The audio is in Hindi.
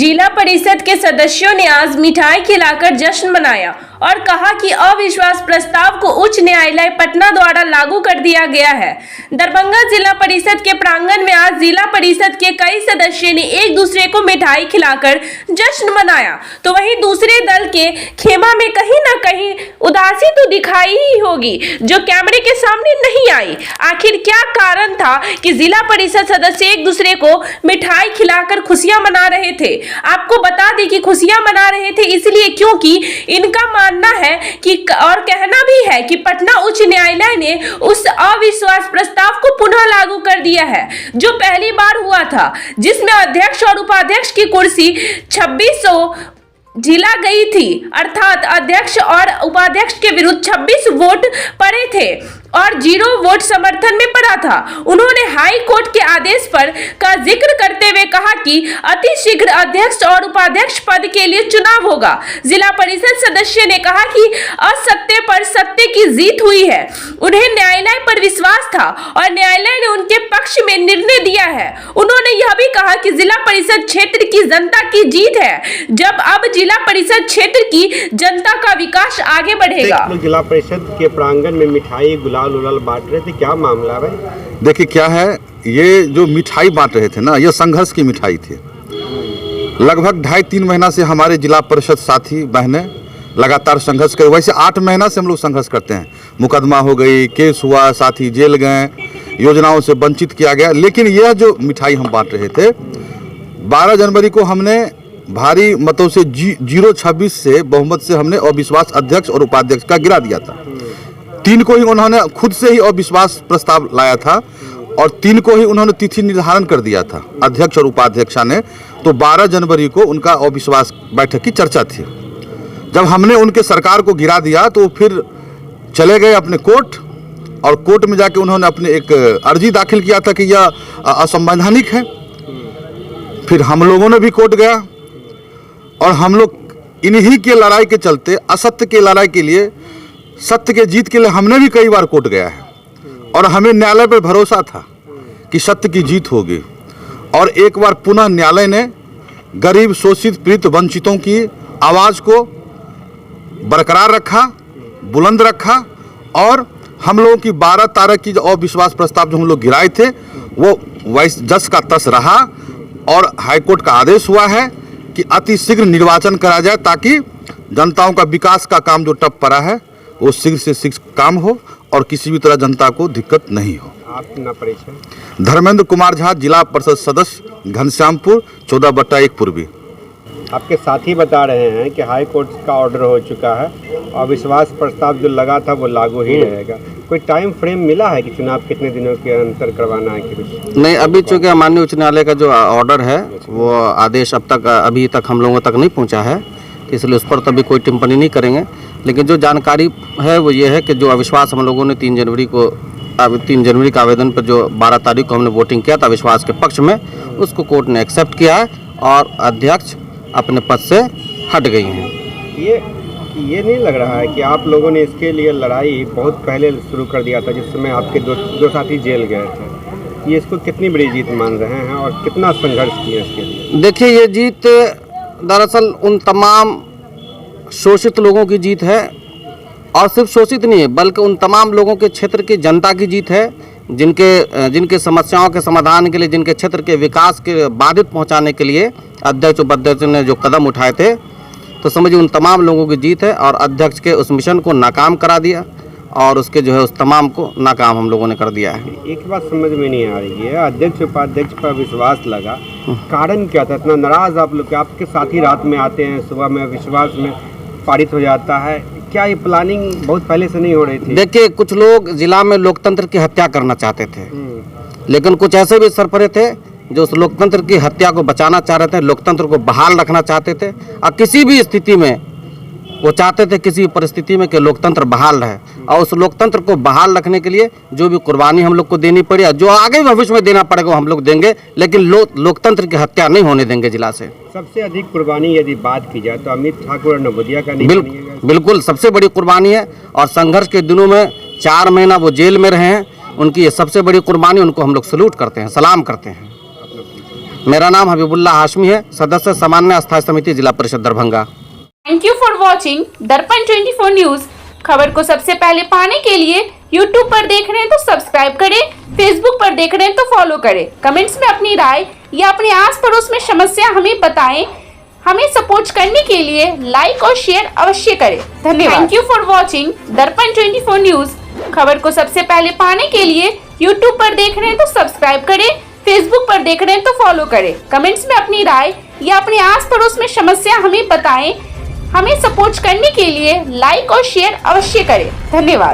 जिला परिषद के सदस्यों ने आज मिठाई खिलाकर जश्न मनाया और कहा कि अविश्वास प्रस्ताव को उच्च न्यायालय पटना द्वारा लागू कर दिया गया है। दरभंगा जिला परिषद के प्रांगण में आज जिला परिषद के कई सदस्यों ने एक दूसरे को मिठाई खिलाकर जश्न मनाया, तो वहीं दूसरे दल के खेमा में कहीं न कहीं उदासी तो दिखाई ही होगी, जो कैमरे के सामने नहीं आई। आखिर क्या कारण था कि जिला परिषद सदस्य एक दूसरे को मिठाई खिलाकर खुशियां मना रहे थे? आपको बता दें कि खुशियां मना रहे थे इसलिए क्योंकि इनका मानना है कि और कहना भी है कि पटना उच्च न्यायालय ने उस अविश्वास प्रस्ताव को पुनः लागू कर दिया है, जो पहली बार हुआ था, जिसमें अध्यक्ष और उपाध्यक्ष की कुर्सी 2600 जिला गई थी, अर्थात अध्यक्ष और उपाध्यक्ष के विरुद्ध 26 वोट पड़े थे और 0 वोट समर्थन में पड़ा था। उन्होंने हाई कोर्ट के आदेश पर का जिक्र करते हुए कहा कि अति शीघ्र अध्यक्ष और उपाध्यक्ष पद के लिए चुनाव होगा। जिला परिषद सदस्य ने कहा कि असत्य पर सत्य की जीत हुई है। उन्हें न्यायालय पर विश्वास था और न्यायालय ने उनके पक्ष में निर्णय दिया है। उन्होंने यह भी कहा कि जिला परिषद क्षेत्र की जनता की जीत है, जब अब जिला परिषद क्षेत्र की जनता का विकास आगे बढ़ेगा। जिला परिषद के प्रांगण में मिठाई गुलाल बांट रहे थे, क्या मामला है? देखिए क्या है, ये जो मिठाई बांट रहे थे ना, ये संघर्ष की मिठाई थी। लगभग 2.5-3 महीना से हमारे जिला परिषद साथी बहनें लगातार संघर्ष कर, वैसे 8 महीना से हम लोग संघर्ष करते हैं। मुकदमा हो गई, केस हुआ, साथी जेल गए, योजनाओं से वंचित किया गया, लेकिन यह जो मिठाई हम बांट रहे थे 12 जनवरी को हमने भारी मतों से 0-26 से बहुमत से हमने अविश्वास अध्यक्ष और उपाध्यक्ष का गिरा दिया था। 3 को ही उन्होंने खुद से ही अविश्वास प्रस्ताव लाया था और 3 को ही उन्होंने तिथि निर्धारण कर दिया था अध्यक्ष और उपाध्यक्षा ने। तो 12 जनवरी को उनका अविश्वास बैठक की चर्चा थी। जब हमने उनके सरकार को गिरा दिया तो फिर चले गए अपने कोर्ट, और कोर्ट में जाके उन्होंने अपने एक अर्जी दाखिल किया था कि यह असंवैधानिक है। फिर हम लोगों ने भी कोर्ट गया और हम लोग इन्हीं के लड़ाई के चलते, असत्य के लड़ाई के लिए, सत्य के जीत के लिए हमने भी कई बार कोर्ट गया है और हमें न्यायालय पर भरोसा था कि सत्य की जीत होगी। और एक बार पुनः न्यायालय ने गरीब, शोषित, पीड़ित, वंचितों की आवाज़ को बरकरार रखा, बुलंद रखा और हम लोगों की 12 तारीख की जो अविश्वास प्रस्ताव जो हम लोग गिराए थे वो वैसे जस का तस रहा और हाईकोर्ट का आदेश हुआ है कि अति शीघ्र निर्वाचन करा जाए, ताकि जनताओं का विकास का काम जो टप पड़ा है वो शीघ्र से शीघ्र काम हो और किसी भी तरह जनता को दिक्कत नहीं हो। आपका परिचय? धर्मेंद्र कुमार झा, जिला परिषद सदस्य, घनश्यामपुर, 14/1 पूर्वी। आपके साथी बता रहे हैं कि हाई कोर्ट का ऑर्डर हो चुका है और विश्वास प्रस्ताव जो लगा था वो लागू ही रहेगा। कोई टाइम फ्रेम मिला है कि चुनाव कितने दिनों के अंतर करवाना है कि कुछ? नहीं, अभी चूँकि माननीय उच्च न्यायालय का जो ऑर्डर है वो आदेश अभी तक हम लोगों तक नहीं पहुँचा है, इसलिए उस पर तो अभी कोई टिप्पणी नहीं करेंगे। लेकिन जो जानकारी है वो ये है कि जो अविश्वास हम लोगों ने 3 जनवरी का आवेदन पर जो 12 तारीख को हमने वोटिंग किया था अविश्वास के पक्ष में, उसको कोर्ट ने एक्सेप्ट किया है और अध्यक्ष अपने पद से हट गई हैं। ये नहीं लग रहा है कि आप लोगों ने इसके लिए लड़ाई बहुत पहले शुरू कर दिया था, जिस समय आपके दो साथी जेल गए थे? ये इसको कितनी बड़ी जीत मान रहे हैं और कितना संघर्ष किया इसके लिए? देखिए, ये जीत दरअसल उन तमाम शोषित लोगों की जीत है, और सिर्फ शोषित नहीं है बल्कि उन तमाम लोगों के क्षेत्र की जनता की जीत है, जिनके समस्याओं के समाधान के लिए, जिनके क्षेत्र के विकास के बाधित पहुंचाने के लिए अध्यक्ष उपाध्यक्ष ने जो कदम उठाए थे, तो समझिए उन तमाम लोगों की जीत है। और अध्यक्ष के उस मिशन को नाकाम करा दिया और उसके जो है उस तमाम को नाकाम हम लोगों ने कर दिया है। एक बात समझ में नहीं आ रही है, अध्यक्ष उपाध्यक्ष पर विश्वास लगा, कारण क्या था? इतना नाराज आप लोग? आपके साथी रात में आते हैं, सुबह में विश्वास में पारित हो जाता है, क्या ये प्लानिंग बहुत पहले से नहीं हो रही थी? देखिए, कुछ लोग जिला में लोकतंत्र की हत्या करना चाहते थे, लेकिन कुछ ऐसे भी सरपरे थे जो उस लोकतंत्र की हत्या को बचाना चाह रहे थे, लोकतंत्र को बहाल रखना चाहते थे, और किसी भी स्थिति में वो चाहते थे, किसी परिस्थिति में कि लोकतंत्र बहाल रहे। और उस लोकतंत्र को बहाल रखने के लिए जो भी कुर्बानी हम लोग को देनी पड़ी, जो आगे भविष्य में देना पड़ेगा हम लोग देंगे, लेकिन लोकतंत्र की हत्या नहीं होने देंगे जिला से। सबसे अधिक कुर्बानी यदि बात की जाए तो अमित ठाकुर और नवोदिया का नहीं? बिल्कुल सबसे बड़ी कुर्बानी है, और संघर्ष के दिनों में 4 महीना वो जेल में रहे हैं, उनकी ये सबसे बड़ी कुर्बानी, उनको हम लोग सैल्यूट करते हैं, सलाम करते हैं। मेरा नाम हबीबुल्ला हाशमी है, सदस्य सामान्य अस्थायी समिति जिला परिषद Darbhanga. Thank you for watching दर्पण 24 न्यूज। खबर को सबसे पहले पाने के लिए यूट्यूब पर देख रहे हैं तो सब्सक्राइब करें, फेसबुक पर देख रहे हैं तो फॉलो करें। कमेंट्स में अपनी राय या अपने आस पड़ोस में समस्या हमें बताएं। हमें सपोर्ट करने के लिए लाइक और शेयर अवश्य करें। धन्यवाद। थैंक यू फॉर वॉचिंग दर्पण 24 न्यूज। खबर को सबसे पहले पाने के लिए यूट्यूब पर देख रहे हैं तो सब्सक्राइब करें, फेसबुक पर देख रहे हैं तो फॉलो करें। कमेंट्स में अपनी राय या अपने आस पड़ोस में समस्या हमें बताएं। हमें सपोर्ट करने के लिए लाइक और शेयर अवश्य करें। धन्यवाद।